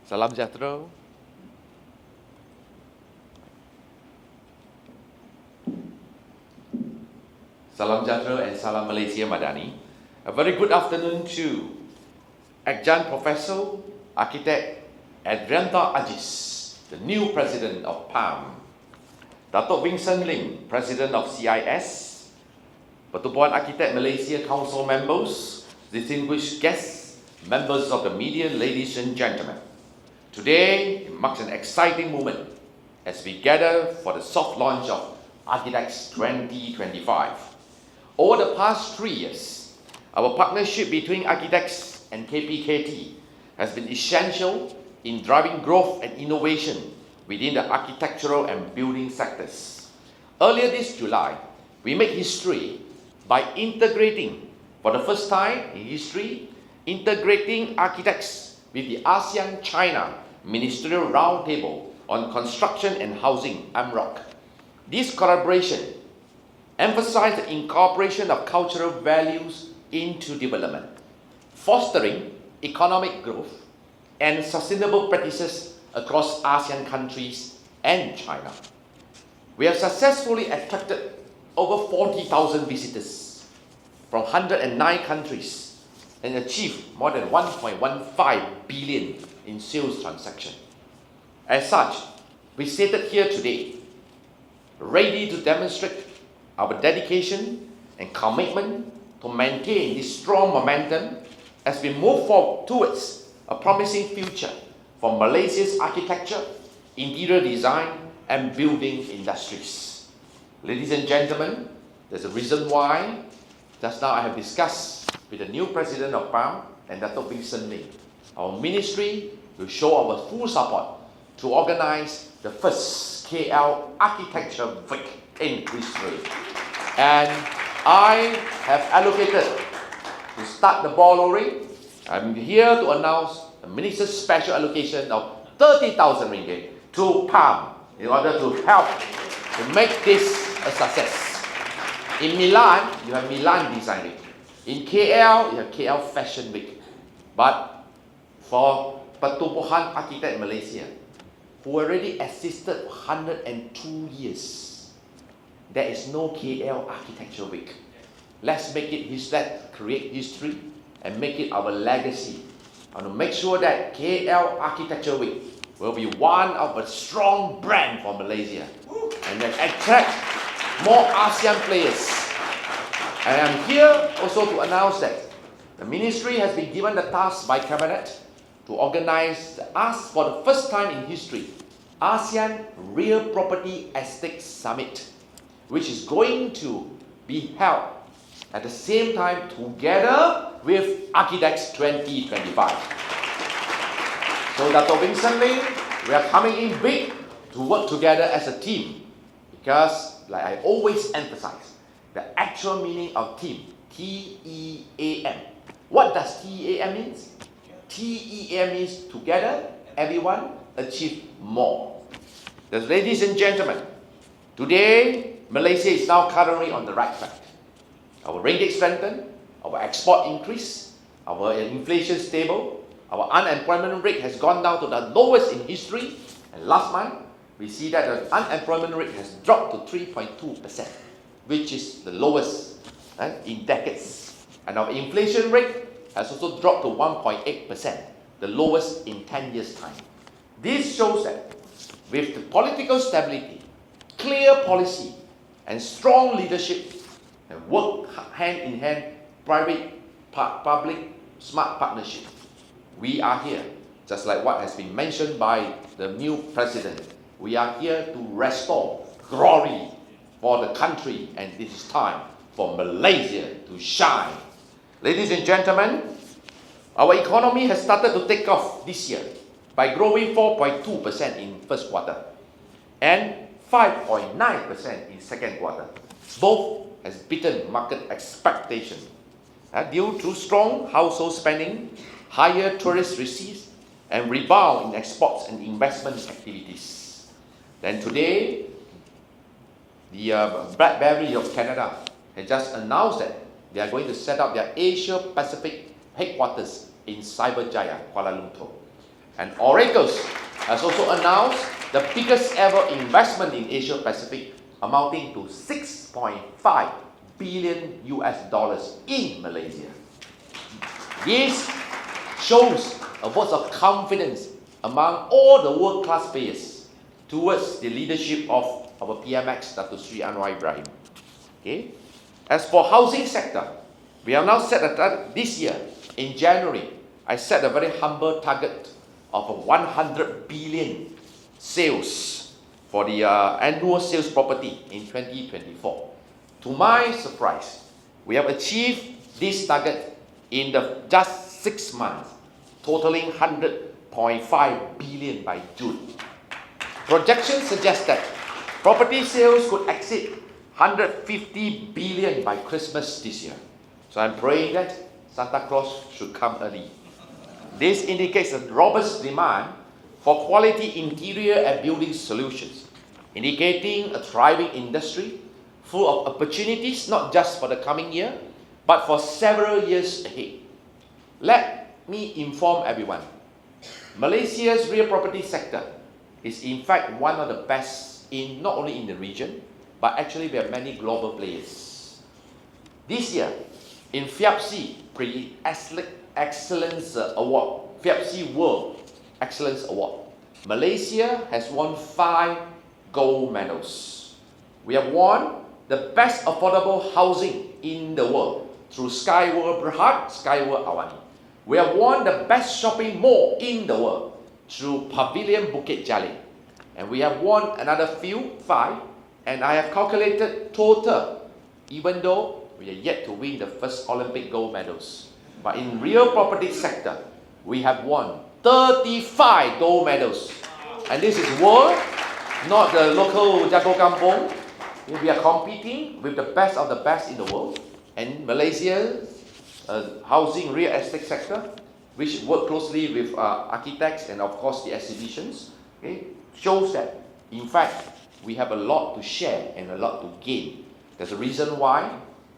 Salam sejahtera. Salam sejahtera and salam Malaysia Madani. A very good afternoon to Adjunct Professor Architect Adrianta Ajis, the new President of PAM, Datuk Vincent Lim, President of C.I.S, Pertubuhan Architect Malaysia Council members, distinguished guests, members of the media, ladies and gentlemen. Today marks an exciting moment as we gather for the soft launch of Archidex 2025. Over the past 3 years, our partnership between Archidex and KPKT has been essential in driving growth and innovation within the architectural and building sectors. Earlier this July, we made history by integrating, for the first time in history, integrating architects with the ASEAN-China Ministerial Roundtable on Construction and Housing, AMROC. This collaboration emphasized the incorporation of cultural values into development, fostering economic growth and sustainable practices across ASEAN countries and China. We have successfully attracted over 40,000 visitors from 109 countries and achieved more than 1.15 billion in sales transactions. As such, we seated here today, ready to demonstrate our dedication and commitment to maintain this strong momentum as we move forward towards a promising future for Malaysia's architecture, interior design, and building industries. Ladies and gentlemen, there's a reason why just now I have discussed with the new President of PAM and Datuk Vincent Lim. Our ministry will show our full support to organize the first KL Architecture Week in history. And I have allocated to start the ball rolling. I'm here to announce the Minister's special allocation of 30,000 ringgit to PAM in order to help to make this a success. In Milan, you have Milan Design Week. In KL, you have KL Fashion Week. But for Pertubuhan Architect Malaysia, who already existed 102 years, there is no KL Architecture Week. Let's make it let's create history and make it our legacy. And to make sure that KL Architecture Week will be one of a strong brand for Malaysia and that attract more ASEAN players. And I'm here also to announce that the ministry has been given the task by Cabinet to organize us for the first time in history, ASEAN Real Property Estate Summit, which is going to be held at the same time together with Archidex 2025. So Datuk Vincent Lim, we are coming in big to work together as a team because, like I always emphasize, the actual meaning of team, T-E-A-M. What does T-E-A-M mean? T-E-A-M means together, everyone achieve more. Ladies and gentlemen, today, Malaysia is now currently on the right track. Our ringgit strengthened, our export increased, our inflation stable, our unemployment rate has gone down to the lowest in history, and last month, we see that the unemployment rate has dropped to 3.2%, which is the lowest in decades. And our inflation rate has also dropped to 1.8%, the lowest in 10 years' time. This shows that with the political stability, clear policy, and strong leadership, and work hand in hand, private-public smart partnership, we are here, just like what has been mentioned by the new president. We are here to restore glory for the country, and it is time for Malaysia to shine. Ladies and gentlemen, our economy has started to take off this year by growing 4.2% in first quarter and 5.9% in second quarter. Both has beaten market expectation due to strong household spending, higher tourist receipts, and rebound in exports and investment activities. Then today, the BlackBerry of Canada has just announced that they are going to set up their Asia Pacific headquarters in Cyberjaya, Kuala Lumpur. And Oracle has also announced the biggest ever investment in Asia Pacific, amounting to $6.5 billion in Malaysia. This shows a vote of confidence among all the world-class players towards the leadership of our PMX, Datuk Sri Anwar Ibrahim. Okay. As for housing sector, we have now set a target this year. In January, I set a very humble target of 100 billion sales for the annual sales property in 2024. To my surprise, we have achieved this target in just 6 months, totaling 100.5 billion by June. Projections suggest that property sales could exceed 150 billion by Christmas this year. So I'm praying that Santa Claus should come early. This indicates a robust demand for quality interior and building solutions, indicating a thriving industry full of opportunities not just for the coming year, but for several years ahead. Let me inform everyone, Malaysia's real property sector is in fact one of the best in not only in the region, but actually we have many global players. This year, in FIAPSI Excellence Award, FIAPSI World Excellence Award, Malaysia has won 5 gold medals. We have won the best affordable housing in the world through Skyworld Berhad, Skyworld Awani. We have won the best shopping mall in the world through Pavilion Bukit Jalil. And we have won another 5, and I have calculated total, even though we are yet to win the first Olympic gold medals. But in real property sector, we have won 35 gold medals. And this is world, not the local Jago Kampung. We are competing with the best of the best in the world. And Malaysia's housing real estate sector, which work closely with architects and of course the exhibitions, okay, shows that in fact we have a lot to share and a lot to gain. There's a reason why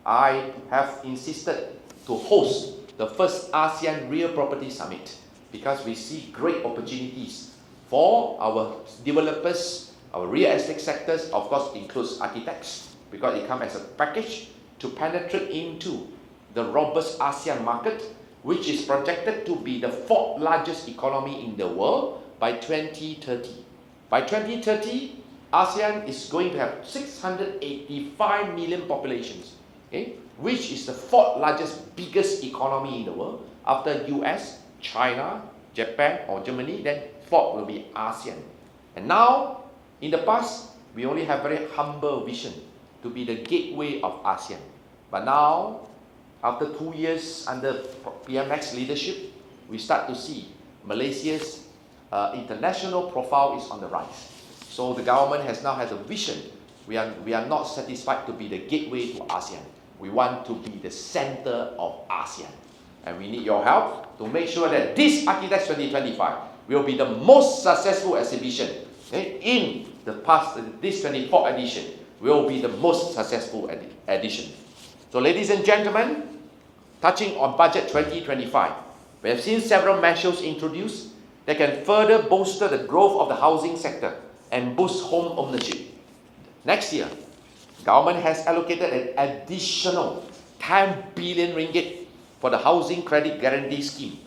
I have insisted to host the first ASEAN Real Property Summit, because we see great opportunities for our developers, our real estate sectors, of course includes architects, because it comes as a package to penetrate into the robust ASEAN market, which is projected to be the 4th largest economy in the world by 2030. By 2030, ASEAN is going to have 685 million populations, okay, which is the 4th largest, biggest economy in the world after US, China, Japan or Germany. Then 4th will be ASEAN. And now, in the past, we only have very humble vision to be the gateway of ASEAN. But now, after 2 years under PMX leadership, we start to see Malaysia's international profile is on the rise. So the government now has a vision. We are not satisfied to be the gateway to ASEAN. We want to be the center of ASEAN. And we need your help to make sure that this Archidex 2025 will be the most successful exhibition, okay, in the past. This 24th edition will be the most successful edition. So ladies and gentlemen, touching on budget 2025, we have seen several measures introduced that can further bolster the growth of the housing sector and boost home ownership. Next year, government has allocated an additional 10 billion ringgit for the Housing Credit Guarantee Scheme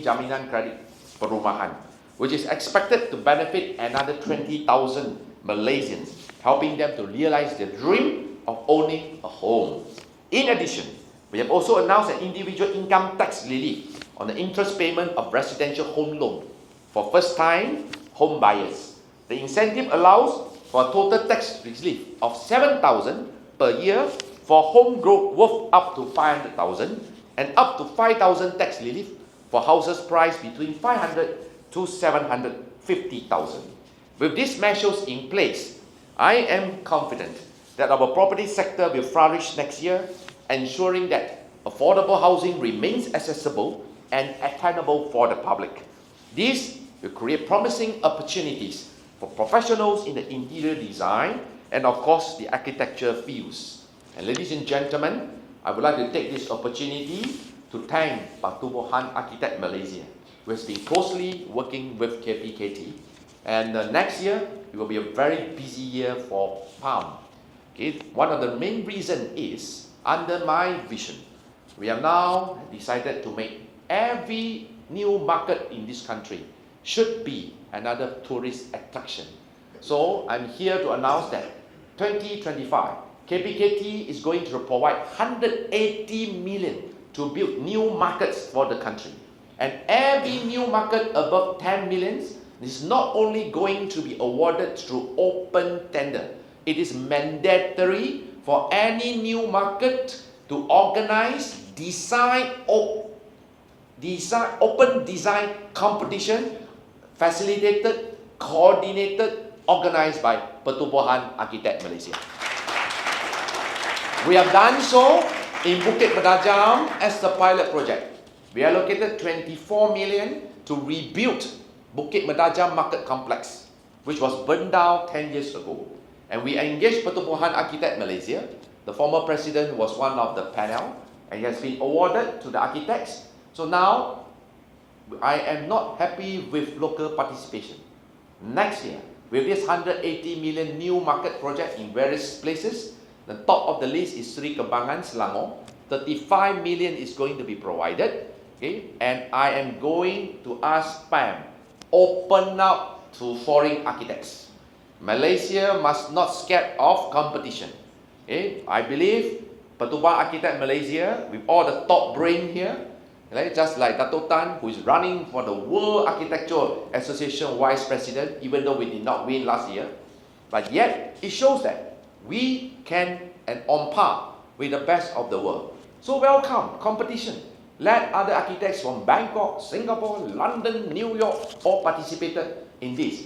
Jaminan Kredit Perumahan, which is expected to benefit another 20,000 Malaysians, helping them to realize their dream of owning a home. In addition, we have also announced an individual income tax relief on the interest payment of residential home loan for first-time home buyers. The incentive allows for a total tax relief of 7,000 per year for home growth worth up to 500,000 and up to 5,000 tax relief for houses priced between 500 to 750,000. With these measures in place, I am confident that our property sector will flourish next year, ensuring that affordable housing remains accessible and attainable for the public. This will create promising opportunities for professionals in the interior design and of course the architecture fields. And ladies and gentlemen, I would like to take this opportunity to thank Pak Tubuhan Architect Malaysia, We've been closely working with KPKT, and next year it will be a very busy year for PALM. Okay? One of the main reasons is, under my vision, we have now decided to make every new market in this country should be another tourist attraction. So I'm here to announce that 2025, KPKT is going to provide 180 million to build new markets for the country. And every new market above 10 million is not only going to be awarded through open tender. It is mandatory for any new market to organize open design competition, facilitated, coordinated, organized by Pertubuhan Architect Malaysia. We have done so in Bukit Berdajam as the pilot project. We allocated 24 million to rebuild Bukit Berdajam Market Complex, which was burned down 10 years ago. And we engaged Pertubuhan Architect Malaysia. The former president was one of the panel, and he has been awarded to the architects. So now, I am not happy with local participation. Next year, with this 180 million new market project in various places, the top of the list is Sri Kembangan, Selangor. 35 million is going to be provided. Okay? And I am going to ask PAM, open up to foreign architects. Malaysia must not scared of competition. Okay? I believe Pertubuhan Architect Malaysia, with all the top brain here, just like Dato Tan, who is running for the World Architecture Association Vice President, even though we did not win last year, but yet it shows that we can and on par with the best of the world. So welcome competition. Let other architects from Bangkok, Singapore, London, New York all participated in this.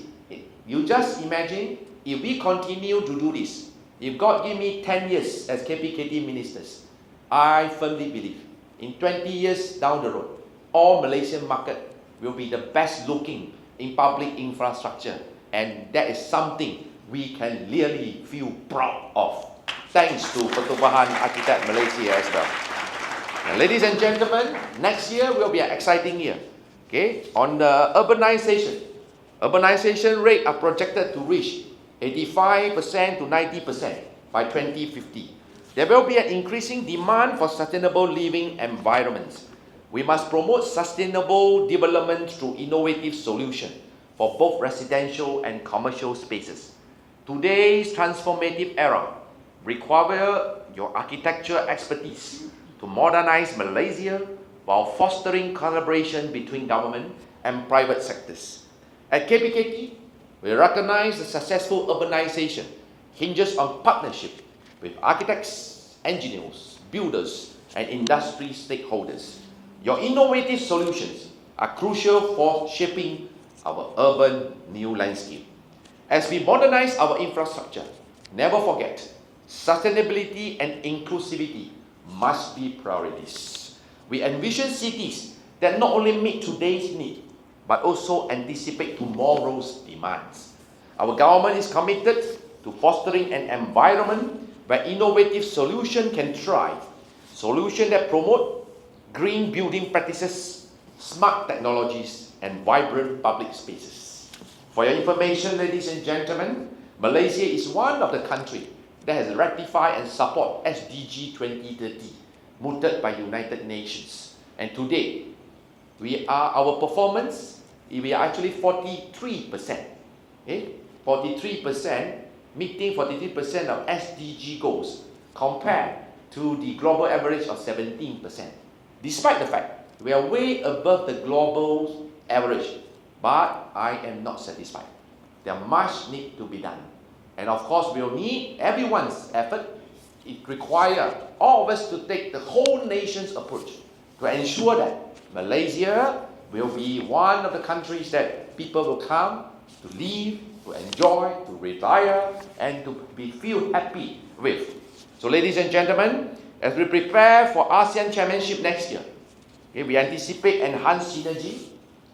You just imagine if we continue to do this. If God give me 10 years as KPKT ministers, I firmly believe in 20 years down the road, all Malaysian market will be the best looking in public infrastructure, and that is something we can really feel proud of. Thanks to Pertubuhan Architect Malaysia as well. Now, ladies and gentlemen, next year will be an exciting year. Okay, on the urbanization rate are projected to reach 85% to 90% by 2050. There will be an increasing demand for sustainable living environments. We must promote sustainable development through innovative solutions for both residential and commercial spaces. Today's transformative era requires your architecture expertise to modernize Malaysia while fostering collaboration between government and private sectors. At KPKT, we recognize the successful urbanization hinges on partnership with architects, engineers, builders, and industry stakeholders. Your innovative solutions are crucial for shaping our urban new landscape. As we modernize our infrastructure, never forget, sustainability and inclusivity must be priorities. We envision cities that not only meet today's need, but also anticipate tomorrow's demands. Our government is committed to fostering an environment where innovative solutions can thrive, solutions that promote green building practices, smart technologies, and vibrant public spaces. For your information, ladies and gentlemen, Malaysia is one of the countries that has ratified and support SDG 2030, mooted by United Nations. And today, our performance, we are actually 43%. Okay? 43%, meeting 43% of SDG goals, compared to the global average of 17%. Despite the fact we are way above the global average, but I am not satisfied. There much need to be done. And of course, we will need everyone's effort. It requires all of us to take the whole nation's approach to ensure that Malaysia will be one of the countries that people will come to live, to enjoy, to retire, and to feel happy with. So ladies and gentlemen, as we prepare for ASEAN Chairmanship next year, we anticipate enhanced synergy,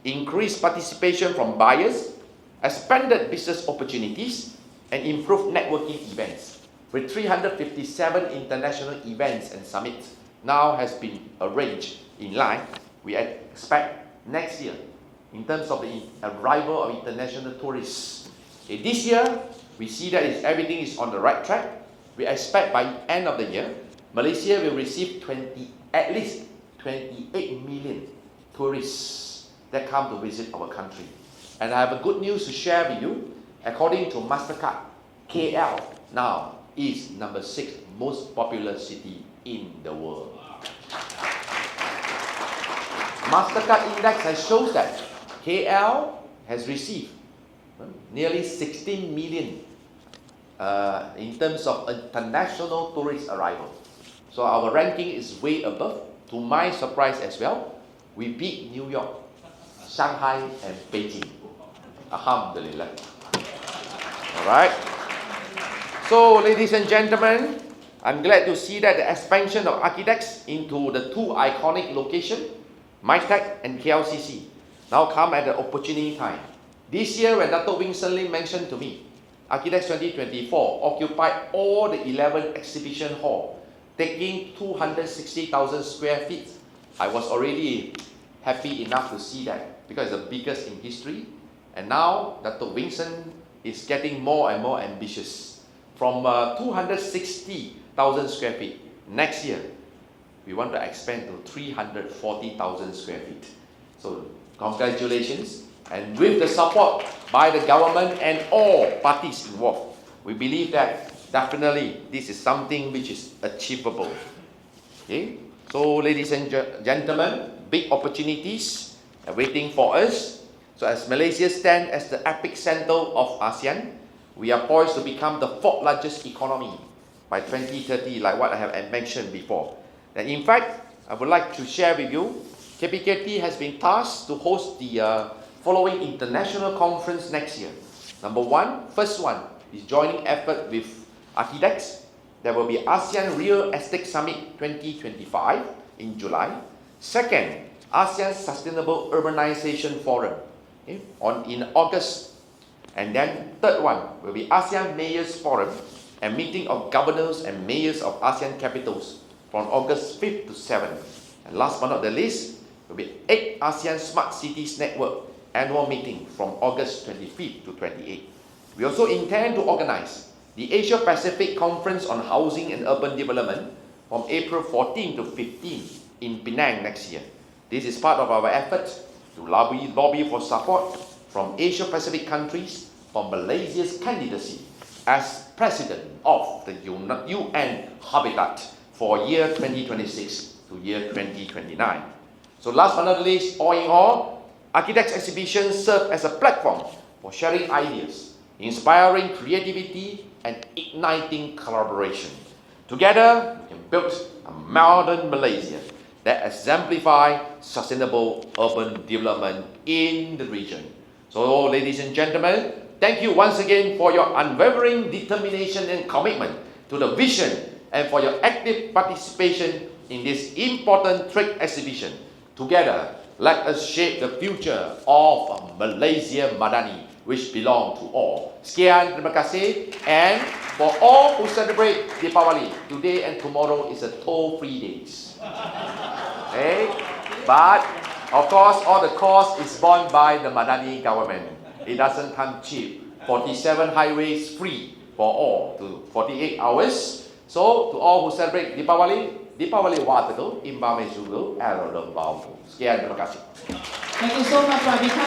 increased participation from buyers, expanded business opportunities, and improved networking events. With 357 international events and summits now has been arranged in line, we expect next year in terms of the arrival of international tourists. Okay, this year, we see that everything is on the right track. We expect by the end of the year, Malaysia will receive at least 28 million tourists that come to visit our country. And I have a good news to share with you. According to MasterCard, KL now is number 6 most popular city in the world. MasterCard Index has shown that KL has received nearly 16 million in terms of international tourist arrival. So our ranking is way above. To my surprise as well, we beat New York, Shanghai and Beijing. Alhamdulillah. Alright. So ladies and gentlemen, I'm glad to see that the expansion of Archidex into the 2 iconic locations, Mitec and KLCC, now come at the opportune time. This year, when Datuk Vincent Lim mentioned to me, Archidex 2024 occupied all the 11 exhibition hall, taking 260,000 square feet. I was already happy enough to see that because it's the biggest in history. And now Datuk Vincent is getting more and more ambitious. From 260,000 square feet, next year, we want to expand to 340,000 square feet. So congratulations. And with the support by the government and all parties involved, we believe that definitely this is something which is achievable. Okay? So ladies and gentlemen, big opportunities are waiting for us. So as Malaysia stands as the epic center of ASEAN, we are poised to become the 4th largest economy by 2030, like what I have mentioned before. And in fact, I would like to share with you, KPKT has been tasked to host the following international conference next year. First one is joining effort with Archidex. There will be ASEAN Real Estate Summit 2025 in July. Second, ASEAN Sustainable Urbanization Forum in August. And then third one will be ASEAN Mayors Forum and meeting of governors and mayors of ASEAN capitals from August 5th to 7th. And last but not the least, will be 8th ASEAN Smart Cities Network annual meeting from August 25th to 28th. We also intend to organize the Asia Pacific Conference on Housing and Urban Development from April 14 to 15 in Penang next year. This is part of our effort to lobby for support from Asia Pacific countries for Malaysia's candidacy as President of the UN Habitat for year 2026 to year 2029. So last but not least, all in all, Architects exhibitions serve as a platform for sharing ideas, inspiring creativity and igniting collaboration. Together, we can build a modern Malaysia that exemplifies sustainable urban development in the region. So, ladies and gentlemen, thank you once again for your unwavering determination and commitment to the vision and for your active participation in this important trade exhibition. Together, let us shape the future of Malaysia Madani, which belong to all. Sekian, terima kasih. And for all who celebrate Deepawali, today and tomorrow is a toll-free days. Okay? But, of course, all the cost is borne by the Madani government. It doesn't come cheap. 47 highways free for all, to 48 hours. So, to all who celebrate Deepawali Watago, Imbame Sugo, Aerodom Bauku. Sekian, terima kasih. Thank you so much, Ravi.